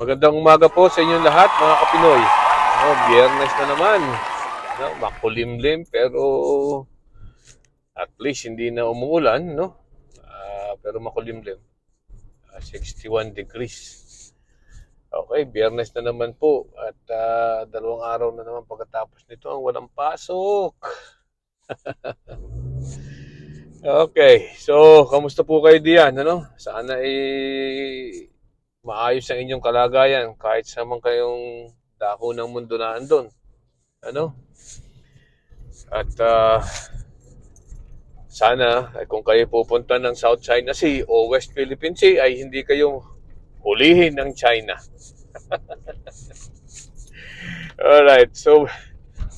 Magandang umaga po sa inyong lahat, mga Kapinoy. Biyernes na naman. Makulimlim pero at least hindi na umuulan, no? Pero makulimlim. 61 degrees. Okay, biyernes na naman po. At 2 araw na naman pagkatapos nito ang walang pasok. Okay, so kamusta po kayo diyan? Sana maayos ang inyong kalagayan kahit sa man kayong dako ng mundo na andun. Ano? At sana ay kung kayo pupunta ng South China Sea o West Philippine Sea ay hindi kayo hulihin ng China. Alright, so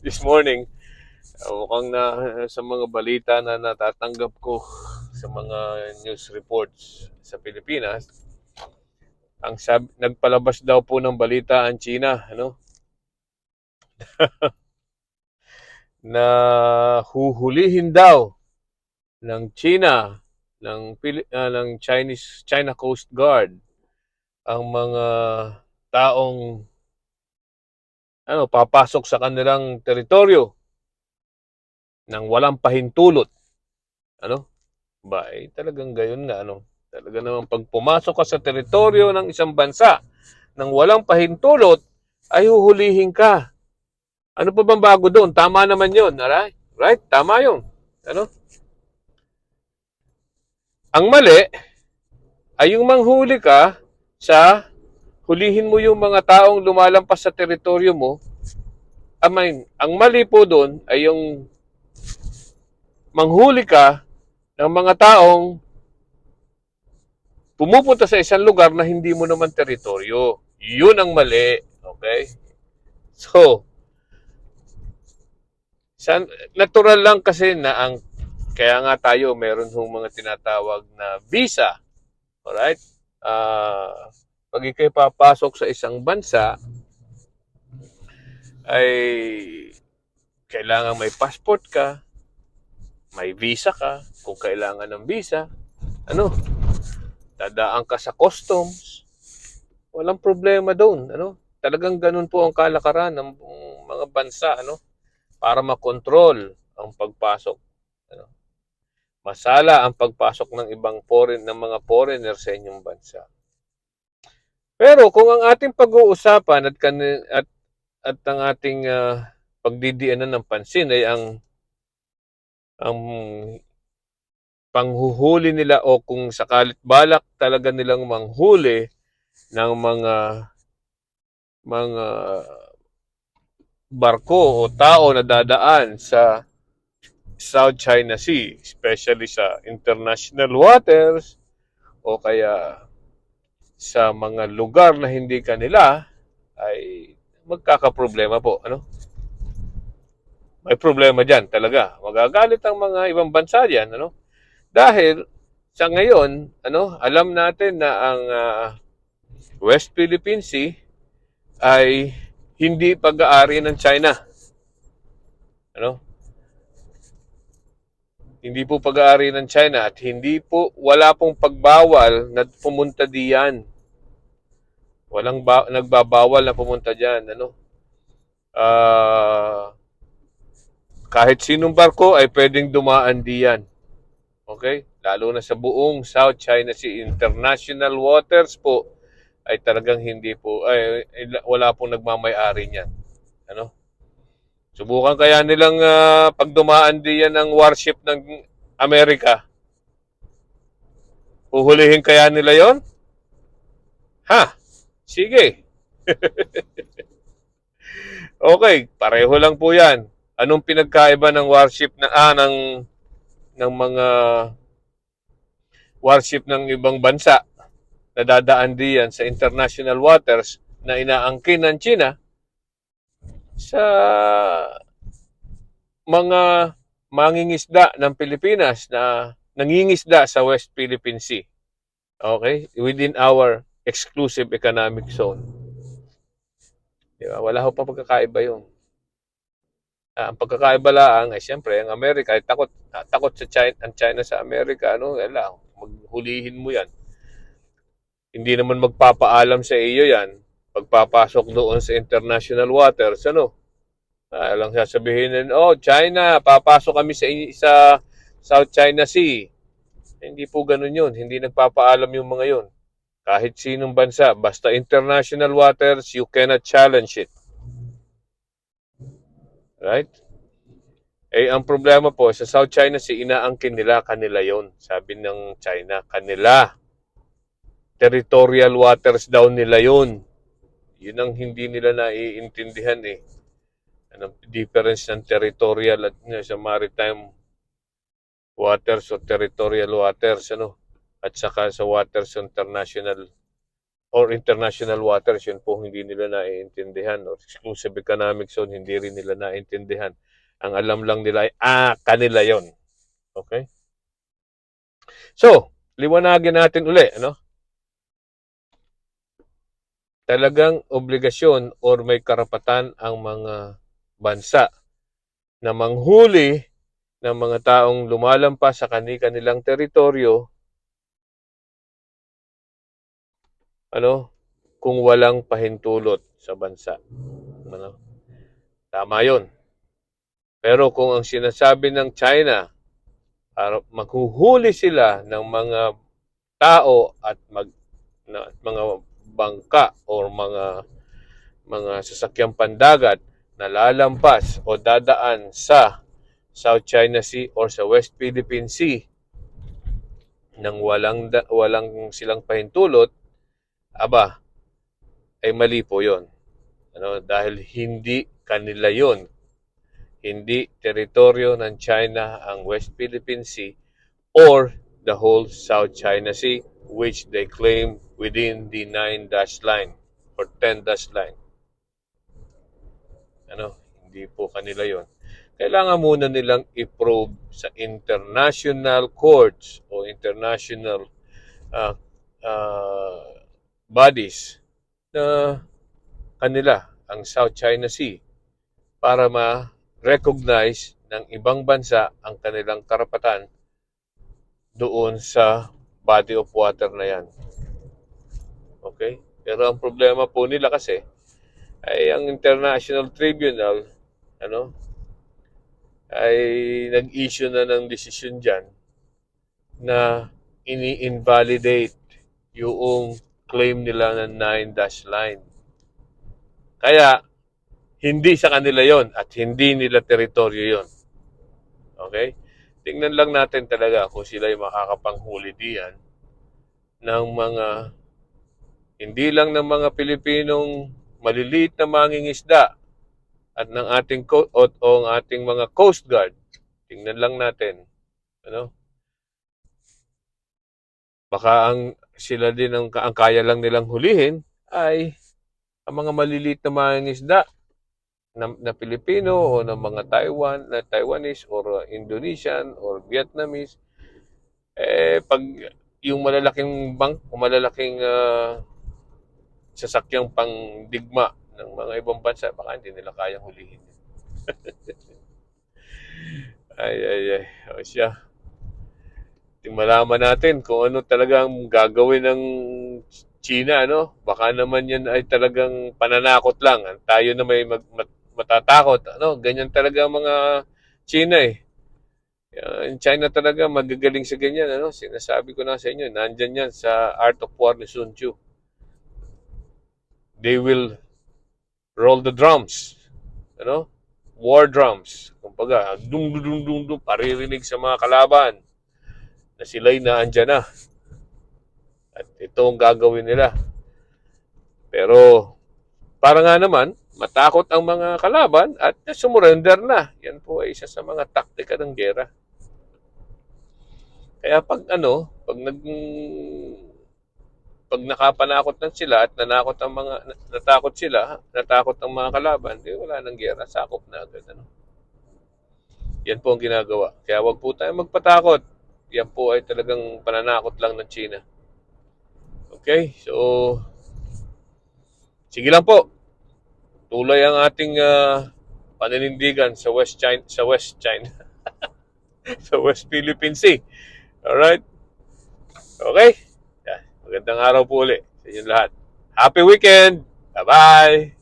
this morning, mukhang na sa mga balita na natatanggap ko sa mga news reports sa Pilipinas, nagpalabas daw po ng balita ang China, na huhulihin daw ng China, ng China Coast Guard ang mga taong papasok sa kanilang teritoryo nang walang pahintulot. Talagang gayon nga, Talaga naman pag pumasok ka sa teritoryo ng isang bansa nang walang pahintulot, ay huhulihin ka. Ano pa bang bago doon? Tama naman yun, alright? Right? Tama yun. Ang mali ay yung manghuli ka sa hulihin mo yung mga taong lumalampas sa teritoryo mo. Ang mali po doon ay yung manghuli ka ng mga taong pumupunta sa isang lugar na hindi mo naman teritoryo. Yun ang mali. Okay? So, natural lang kasi na kaya nga tayo meron hong mga tinatawag na visa. Alright? Pag ikay papasok sa isang bansa, ay kailangan may passport ka, may visa ka, kung kailangan ng visa, dadaan ka sa customs, walang problema doon, Talagang ganun po ang kalakaran ng mga bansa, para makontrol ang pagpasok, Masala ang pagpasok ng ng mga foreigner sa inyong bansa. Pero kung ang ating pag-uusapan at ang ating pagdidiinan ng pansin ay ang panghuhuli nila o kung sakalit balak talaga nilang manghuli ng mga barko o tao na dadaan sa South China Sea, especially sa international waters o kaya sa mga lugar na hindi kanila, ay magkakaproblema po, May problema diyan talaga. Magagalit ang mga ibang bansa diyan, Dahil sa ngayon, alam natin na ang West Philippine Sea ay hindi pag-aari ng China. Hindi po pag-aari ng China at wala pong pagbawal na pumunta diyan. Nagbabawal na pumunta diyan, kahit sinong barko ay pwedeng dumaan diyan. Okay? Lalo na sa buong South China Sea International Waters po ay talagang hindi po wala pong nagmamay-ari niyan. Subukan kaya nilang pag dumaan diyan ng warship ng Amerika. Huhulihin kaya nila 'yon? Ha? Sige. Okay, pareho lang po 'yan. Anong pinagkaiba ng warship ng mga warship ng ibang bansa na dadaan diyan sa international waters na inaangkin ng China sa mga mangingisda ng Pilipinas na nangingisda sa West Philippine Sea. Okay? Within our exclusive economic zone. Diba? Wala ho pa pagkakaiba yun. Ang pagkakaiba lang ay siyempre ang Amerika ay takot sa China sa Amerika, maghulihin mo yan. Hindi naman magpapaalam sa iyo yan pagpapasok doon sa international waters, lang sasabihin, oh, China, papasok kami sa South China Sea. Hindi po ganun yun. Hindi nagpapaalam yung mga yun. Kahit sinong bansa, basta international waters, you cannot challenge it. Right? Ang problema po, sa South China Sea, inaangkin nila, kanila yon. Sabi ng China, kanila. Territorial waters daw nila yon. Yun ang hindi nila naiintindihan eh. Anong difference ng territorial at sa maritime waters o territorial waters, at saka sa waters international or international waters, yun po hindi nila naiintindihan, or exclusive economic zone, hindi rin nila naiintindihan. Ang alam lang nila ay, kanila yon. Okay? So, liwanagin natin uli, talagang obligasyon or may karapatan ang mga bansa na manghuli ng mga taong lumalampas sa kanilang teritoryo, kung walang pahintulot sa bansa. Tama yun. Pero kung ang sinasabi ng China, maghuhuli sila ng mga tao at mga bangka o mga sasakyang pandagat na lalampas o dadaan sa South China Sea or sa West Philippine Sea nang walang silang pahintulot, ay mali po yun. Dahil hindi kanila yun. Hindi teritoryo ng China ang West Philippine Sea or the whole South China Sea, which they claim within the 9-dash line or 10-dash line. Hindi po kanila yon. Kailangan muna nilang i-probe sa international courts o international bodies na kanila ang South China Sea para ma-recognize ng ibang bansa ang kanilang karapatan doon sa body of water na yan. Okay? Pero ang problema po nila kasi ay ang International Tribunal ay nag-issue na ng desisyon dyan na ini-invalidate yung claim nila ng 9-dash line. Kaya hindi sa kanila yon at hindi nila teritoryo yon. Okay? Tingnan lang natin talaga kung sila ay makakapanghuli diyan ng mga, hindi lang ng mga Pilipinong maliliit na mangingisda at ng ating ating mga Coast Guard. Tingnan lang natin. Baka sila din ang kaya lang nilang hulihin ay ang mga maliliit na mangingisda na Pilipino o ng mga Taiwanese or Indonesian or Vietnamese. Pag yung malalaking malalaking sasakyang pangdigma ng mga ibang bansa, baka hindi nila kayang hulihin. ay. O siya. Malaman natin kung ano talagang gagawin ng China, Baka naman yan ay talagang pananakot lang. Tayo na may matatakot, Ganyan talaga ang mga China eh. In China talaga magagaling sa ganyan, Sinasabi ko na sa inyo, nandyan yan sa Art of War ni Sun Tzu. They will roll the drums, war drums. Kumbaga, dum, paririnig sa mga kalaban na sila'y naandyan na. At ito ang gagawin nila. Pero, para nga naman, matakot ang mga kalaban at sumurrender na. Yan po ay isa sa mga taktika ng gera. Kaya pag nakapanakot na sila at natakot ang mga kalaban, wala nang gera, sakop na agad. Yan po ang ginagawa. Kaya wag po tayo magpatakot. Yan po ay talagang pananakot lang ng China. Okay? So, sige lang po. Tuloy ang ating paninindigan sa West China, sa West Philippine Sea. Alright? Okay? Magandang araw po ulit sa inyong lahat. Happy weekend! Bye-bye!